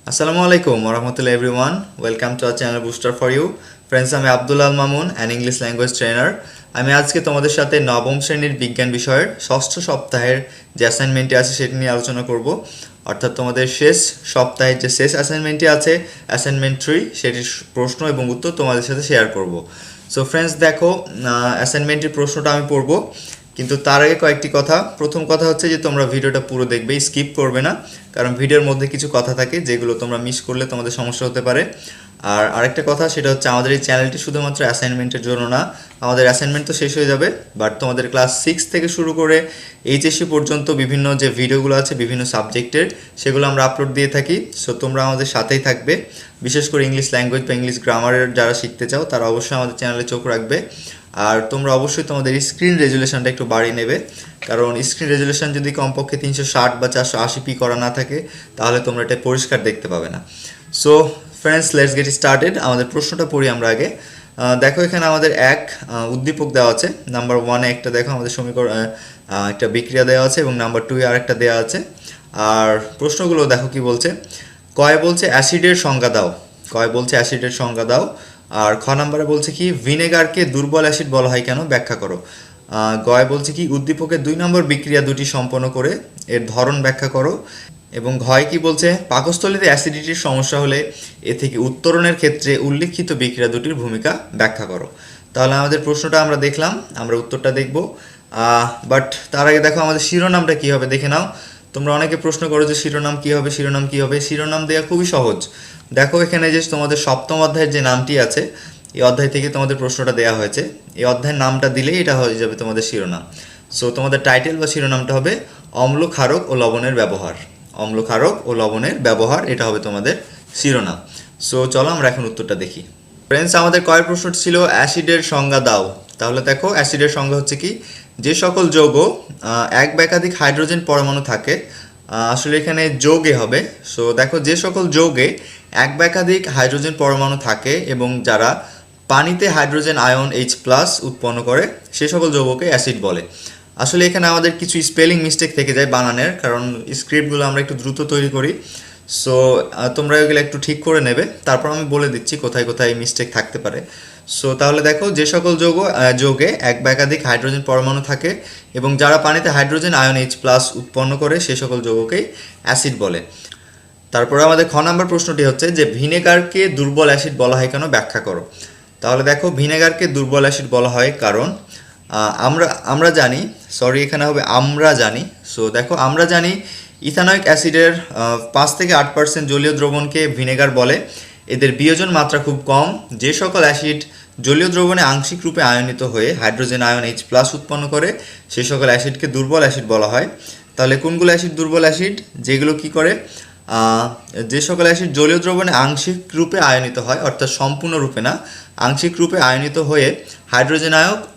আসসালামু আলাইকুম ওরহামতুল্লাহ everyone welcome to our channel booster for you friends. আমি Abdul Al Mamun an English language trainer. আমি আজকে তোমাদের সাথে নবম শ্রেণীর বিজ্ঞান বিষয়ের ষষ্ঠ সপ্তাহের যে অ্যাসাইনমেন্টটি আছে সেটি নিয়ে আলোচনা করব। অর্থাৎ তোমাদের শেষ সপ্তাহের যে শেষ অ্যাসাইনমেন্টটি আছে অ্যাসাইনমেন্ট 3, সেটির প্রশ্ন এবং উত্তর তোমাদের সাথে শেয়ার করব। সো ফ্রেন্ডস দেখো, অ্যাসাইনমেন্টের প্রশ্নটা আমি পড়ব, কিন্তু তার আগে কয়েকটি কথা। প্রথম কথা হচ্ছে যে তোমরা ভিডিওটা পুরো দেখবে, স্কিপ করবে না, কারণ ভিডিওর মধ্যে কিছু কথা থাকে যেগুলো তোমরা মিস করলে তোমাদের সমস্যা হতে পারে। আর আরেকটা কথা, সেটা হচ্ছে আমাদের এই চ্যানেলটি শুধুমাত্র অ্যাসাইনমেন্টের জন্য না। আমাদের অ্যাসাইনমেন্ট তো শেষ হয়ে যাবে, বাট তোমাদের ক্লাস 6 থেকে শুরু করে এইচএসসি পর্যন্ত বিভিন্ন যে ভিডিওগুলো আছে বিভিন্ন সাবজেক্টের, সেগুলো আমরা আপলোড দিয়ে থাকি। সো তোমরা আমাদের সাথেই থাকবে। বিশেষ করে ইংলিশ ল্যাঙ্গুয়েজ বা ইংলিশ গ্রামারের যারা শিখতে চাও তারা অবশ্যই আমাদের চ্যানেলে চোখ রাখবে। আর তোমরা অবশ্যই তোমাদের স্ক্রিন রেজুলেশনটা একটু বাড়িয়ে নেবে, কারণ স্ক্রিন রেজুলেশন যদি কমপক্ষে 360 বা 480p করা না থাকে তাহলে তোমরা এটা পরিষ্কার দেখতে পাবে না। So friends, let's get started. আমাদের প্রশ্নটা পড়ি আমরা আগে। দেখো, এখানে আমাদের উদ্দীপক দেওয়া আছে। নাম্বার 1-এ একটা দেখো আমাদের সমীকরণ, একটা বিক্রিয়া দেওয়া আছে, এবং নাম্বার 2-এ আরেকটা দেওয়া আছে। আর প্রশ্নগুলো দেখো কি বলছে। কয় বলছে অ্যাসিডের সংজ্ঞা দাও, কয় বলছে অ্যাসিডের সংজ্ঞা দাও। আর খ নাম্বারে বলছে কি ভিনেগারকে দুর্বল অ্যাসিড বলা হয় কেন, ব্যাখ্যা করো। গয় বলছে কি উদ্দীপকের 2 নম্বর বিক্রিয়া দুটি সম্পন্ন করে এর ধরন ব্যাখ্যা করো। এবং ঘয় কি বলছে পাকস্থলীতে অ্যাসিডিটির সমস্যা হলে এ থেকে উত্তরণের ক্ষেত্রে উল্লিখিত বিক্রিয়া দুটির ভূমিকা ব্যাখ্যা করো। তাহলে আমাদের প্রশ্নটা আমরা দেখলাম, আমরা উত্তরটা দেখব। বাট তার আগে দেখো আমাদের শিরোনামটা কী হবে দেখে নাও। তোমরা অনেকে প্রশ্ন করো যে শিরোনাম কী হবে, শিরোনাম কী হবে। শিরোনাম দেওয়া খুবই সহজ। দেখো এখানে যে তোমাদের সপ্তম অধ্যায়ের যে নামটি আছে, এই অধ্যায় থেকে তোমাদের প্রশ্নটা দেওয়া হয়েছে। এই অধ্যায়ের নামটা দিলেই এটা হয়ে যাবে তোমাদের শিরোনাম। সো তোমাদের টাইটেল বা শিরোনামটা হবে অম্ল, ক্ষারক ও লবণের ব্যবহার। অম্ল, ক্ষারক ও লবণের ব্যবহার, এটা হবে তোমাদের শিরোনাম। সো চলো আমরা এখন উত্তরটা দেখি। ফ্রেন্ডস, আমাদের কয়েক প্রশ্নটি ছিল অ্যাসিডের সংজ্ঞা দাও। তাহলে দেখো অ্যাসিডের সংজ্ঞা হচ্ছে কি, যে সকল যৌগ এক বা একাধিক হাইড্রোজেন পরমাণু থাকে। আসলে এখানে যৌগে হবে। সো দেখো, যে সকল যৌগে এক বা একাধিক হাইড্রোজেন পরমাণু থাকে এবং যারা পানিতে হাইড্রোজেন আয়ন H+ উৎপন্ন করে, সে সকল যৌগকে অ্যাসিড বলে। আসলে এখানে আমাদের কিছু স্পেলিং মিস্টেক থেকে যায় বানানের, কারণ স্ক্রিপ্টগুলো আমরা একটু দ্রুত তৈরি করি। সো তোমরা এগুলো একটু ঠিক করে নেবে, তারপর আমি বলে দিচ্ছি কোথায় কোথায় মিস্টেক থাকতে পারে। সো তাহলে দেখো, যে সকল যৌগে এক বা একাধিক হাইড্রোজেন পরমাণু থাকে এবং যারা পানিতে হাইড্রোজেন আয়ন H+ উৎপন্ন করে, সে সকল যৌগকেই অ্যাসিড বলে। তারপরে আমাদের খ নাম্বার প্রশ্নটি হচ্ছে যে ভিনেগারকে দুর্বল অ্যাসিড বলা হয় কেন, ব্যাখ্যা করো। তাহলে দেখো, ভিনেগারকে দুর্বল অ্যাসিড বলা হয় কারণ আমরা জানি, সরি এখানে হবে আমরা জানি। সো দেখো, আমরা জানি ইথানয়িক অ্যাসিডের 5 থেকে 8% জলীয় দ্রবণকে ভিনেগার বলে। এদের বিয়োজন মাত্রা খুব কম। যে সকল অ্যাসিড জলীয় দ্রবণে আংশিক রূপে আয়নিত হয়ে হাইড্রোজেন আয়ন H+ উৎপন্ন করে, সে সকল অ্যাসিডকে দুর্বল অ্যাসিড বলা হয়। তাহলে কোনগুলো অ্যাসিড দুর্বল অ্যাসিড, যেগুলো কি করে, যে সকল অ্যাসিড জলীয় দ্রবণে আংশিক রূপে আয়নিত হয়, অর্থাৎ সম্পূর্ণ রূপে না, আংশিক রূপে আয়নিত হয়ে হাইড্রোজেন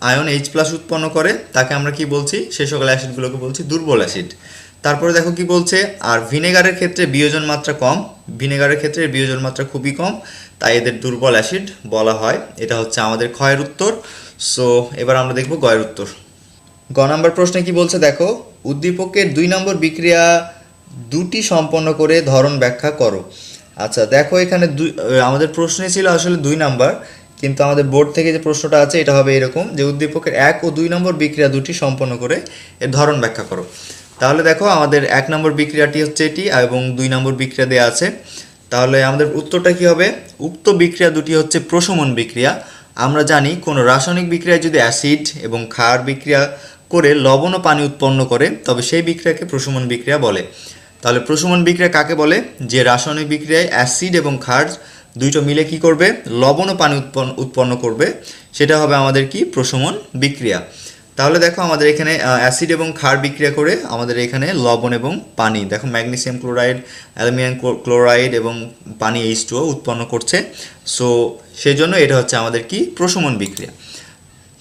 আয়ন H+ উৎপন্ন করে, তাকে আমরা কি বলছি, সে সকল অ্যাসিডগুলোকে বলছি দুর্বল অ্যাসিড। তারপরে দেখো কি বলছে, আর ভিনেগারের ক্ষেত্রে বিয়োজন মাত্রা কম, ভিনেগারের ক্ষেত্রে বিয়োজন মাত্রা খুবই কম, তাই এদের দুর্বল অ্যাসিড বলা হয়। এটা হচ্ছে আমাদের ক্ষয়ের উত্তর। সো এবার আমরা দেখব গয়ের উত্তর। গ নাম্বার প্রশ্নে কি বলছে দেখো, উদ্দীপকের 2 নম্বর বিক্রিয়া দুটি সম্পন্ন করে ধরন ব্যাখ্যা করো। আচ্ছা দেখো, এখানে আমাদের প্রশ্নে ছিল আসলে 2 নাম্বার, কিন্তু আমাদের বোর্ড থেকে যে প্রশ্নটা আছে এটা হবে এরকম যে উদ্দীপকের 1 ও 2 নম্বর বিক্রিয়া দুটি সম্পন্ন করে এর ধরন ব্যাখ্যা করো। তাহলে দেখো, আমাদের 1 নম্বর বিক্রিয়াটি হচ্ছে এটি এবং 2 নম্বর বিক্রিয়া দেওয়া আছে। তাহলে আমাদের উত্তরটা কি হবে, উক্ত বিক্রিয়া দুটি হচ্ছে প্রশমন বিক্রিয়া। আমরা জানি কোনো রাসায়নিক বিক্রিয়ায় যদি অ্যাসিড এবং ক্ষার বিক্রিয়া করে লবণ ও পানি উৎপন্ন করে, তবে সেই বিক্রিয়াকে প্রশমন বিক্রিয়া বলে। তাহলে প্রশমন বিক্রিয়া কাকে বলে, যে রাসায়নিক বিক্রিয়ায় অ্যাসিড এবং ক্ষার দুইটো মিলে কি করবে, লবণ ও পানি উৎপন্ন করবে, সেটা হবে আমাদের কি প্রশমন বিক্রিয়া। তাহলে দেখো, আমাদের এখানে অ্যাসিড এবং ক্ষার বিক্রিয়া করে আমাদের এখানে লবণ এবং পানি, দেখো ম্যাগনেসিয়াম ক্লোরাইড, অ্যালুমিনিয়াম ক্লোরাইড এবং পানি H2O উৎপন্ন করছে। সো সেই জন্য এটা হচ্ছে আমাদের কি প্রশমন বিক্রিয়া।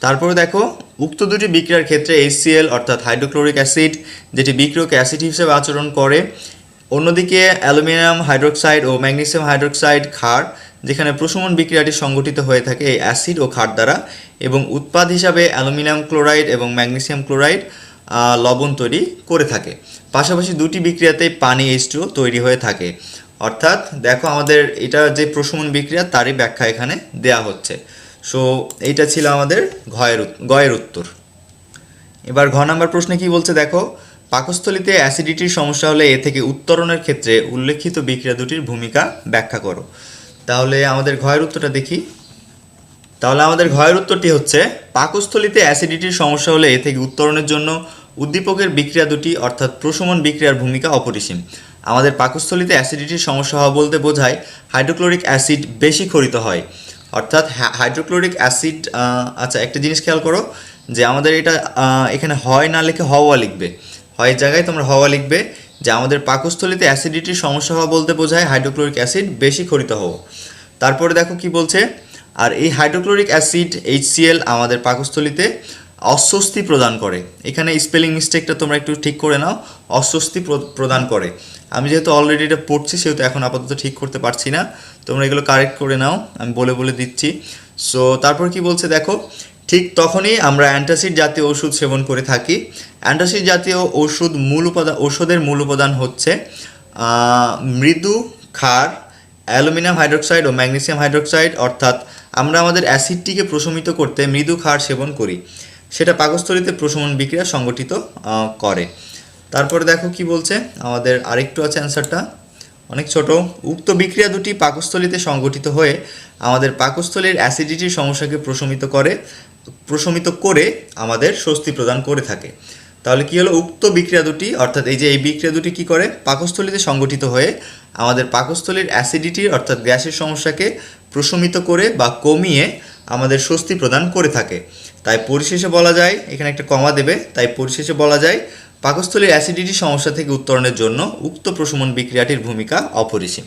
তারপরে দেখো, উক্ত দুটি বিক্রিয়ার ক্ষেত্রে HCl অর্থাৎ হাইড্রোক্লোরিক অ্যাসিড, যেটি বিক্রিয়ক অ্যাসিড হিসেবে আচরণ করে, অন্যদিকে অ্যালুমিনিয়াম হাইড্রোক্সাইড ও ম্যাগনেসিয়াম হাইড্রোক্সাইড ক্ষার, যেখানে প্রশমন বিক্রিয়াটি সংঘটিত হয়ে থাকে এই অ্যাসিড ও ক্ষার দ্বারা, এবং উৎপাদ হিসাবে অ্যালুমিনিয়াম ক্লোরাইড এবং ম্যাগনেসিয়াম ক্লোরাইড লবণ তৈরি করে থাকে। পাশাপাশি দুটি বিক্রিয়াতেই পানি H2O তৈরি হয়ে থাকে। অর্থাৎ দেখো আমাদের এটা যে প্রশমন বিক্রিয়া তারই ব্যাখ্যা এখানে দেয়া হচ্ছে। সো এইটা ছিল আমাদের গয়ের উত্তর। এবার ঘ নাম্বার প্রশ্নে কি বলছে দেখো, পাকস্থলীতে অ্যাসিডিটির সমস্যা হলে এ থেকে উত্তরণের ক্ষেত্রে উল্লেখিত বিক্রিয়া দুটির ভূমিকা ব্যাখ্যা করো। তাহলে আমাদের ঘয়ের উত্তরটা দেখি। তাহলে আমাদের ঘয়ের উত্তরটি হচ্ছে, পাকস্থলীতে অ্যাসিডিটির সমস্যা হলে এ থেকে উত্তরণের জন্য উদ্দীপকের বিক্রিয়া দুটি অর্থাৎ প্রশমন বিক্রিয়ার ভূমিকা অপরিসীম। আমাদের পাকস্থলীতে অ্যাসিডিটির সমস্যা হওয়া বলতে বোঝায় হাইড্রোক্লোরিক অ্যাসিড বেশি ক্ষরিত হয়, অর্থাৎ হাইড্রোক্লোরিক অ্যাসিড। আচ্ছা, একটা জিনিস খেয়াল করো যে আমাদের এটা এখানে হয় না লিখে হওয়া লিখবে, হয়ের জায়গায় তোমরা হওয়া লিখবে, যে আমাদের পাকস্থলীতে অ্যাসিডিটির সমস্যা হওয়া বলতে বোঝায় হাইড্রোক্লোরিক অ্যাসিড বেশি ক্ষরিত হওয়া। তারপরে দেখো কি বলছে, আর এই হাইড্রোক্লোরিক অ্যাসিড HCl আমাদের পাকস্থলীতে অস্বস্তি প্রদান করে। এখানে স্পেলিং মিস্টেকটা তোমরা একটু ঠিক করে নাও, অস্বস্তি প্রদান করে। আমি যেহেতু অলরেডি এটা পড়ছি সেহেতু এখন আপাতত ঠিক করতে পারছি না, তোমরা এগুলো কারেক্ট করে নাও, আমি বলে বলে দিচ্ছি। সো তারপর কি বলছে দেখো, ঠিক তখনই আমরা অ্যান্টাসিড জাতীয় ওষুধ সেবন করে থাকি। অ্যান্টাসিড জাতীয় ঔষধের মূল উপাদান হচ্ছে মৃদু ক্ষার, অ্যালুমিনিয়াম হাইড্রোক্সাইড ও ম্যাগনেসিয়াম হাইড্রোক্সাইড, অর্থাৎ আমরা আমাদের অ্যাসিডটিকে প্রশমিত করতে মৃদু ক্ষার সেবন করি, সেটা পাকস্থলীতে প্রশমন বিক্রিয়া সংগঠিত করে। তারপরে দেখো কি বলছে, আমাদের আরেকটু আছে অ্যান্সারটা অনেক ছোট। উক্ত বিক্রিয়া দুটি পাকস্থলীতে সংগঠিত হয়ে আমাদের পাকস্থলীর অ্যাসিডিটির সমস্যাকে প্রশমিত করে আমাদের স্বস্তি প্রদান করে থাকে। তাহলে কি হলো, উক্ত বিক্রিয়া দুটি অর্থাৎ এই বিক্রিয়া দুটি কি করে, পাকস্থলীতে সংগঠিত হয়ে আমাদের পাকস্থলীর অ্যাসিডিটির অর্থাৎ গ্যাসের সমস্যাকে প্রশমিত করে বা কমিয়ে আমাদের স্বস্তি প্রদান করে থাকে। তাই পরিশেষে বলা যায়, এখানে একটা কমা দেবে, তাই পরিশেষে বলা যায় পাকস্থলীর অ্যাসিডিটি সমস্যা থেকে উত্তরণের জন্য উক্ত প্রশমন বিক্রিয়াটির ভূমিকা অপরিসীম।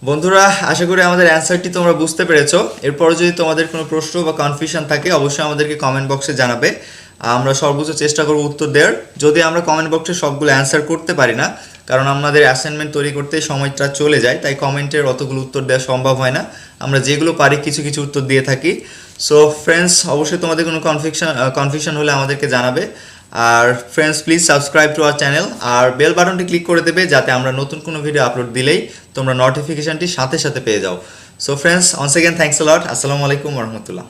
বন্ধুরা, আশা করি আমাদের অ্যান্সারটি তোমরা বুঝতে পেরেছো। এরপর যদি তোমাদের কোনো প্রশ্ন বা কনফিউশন থাকে অবশ্যই আমাদেরকে কমেন্ট বক্সে জানাবে, আমরা সর্বোচ্চ চেষ্টা করব উত্তর দেওয়ার। যদি আমরা কমেন্ট বক্সে সবগুলো অ্যান্সার করতে পারি না, কারণ আমাদের অ্যাসাইনমেন্ট তৈরি করতে সময়টা চলে যায়, তাই কমেন্টের অতগুলো উত্তর দেওয়া সম্ভব হয় না। আমরা যেগুলো পারি কিছু কিছু উত্তর দিয়ে থাকি। সো ফ্রেন্ডস, অবশ্যই তোমাদের কোনো কনফিউশন হলে আমাদেরকে জানাবে। আর friends, please subscribe to our channel, আর বেল বাটনটি ক্লিক করে দেবে যাতে আমরা নতুন কোনো ভিডিও আপলোড দিলেই তোমরা নোটিফিকেশনটি সাথে সাথে পেয়ে যাও। So friends, once again thanks a lot. আসসালামু আলাইকুম ওয়া রাহমাতুল্লাহ।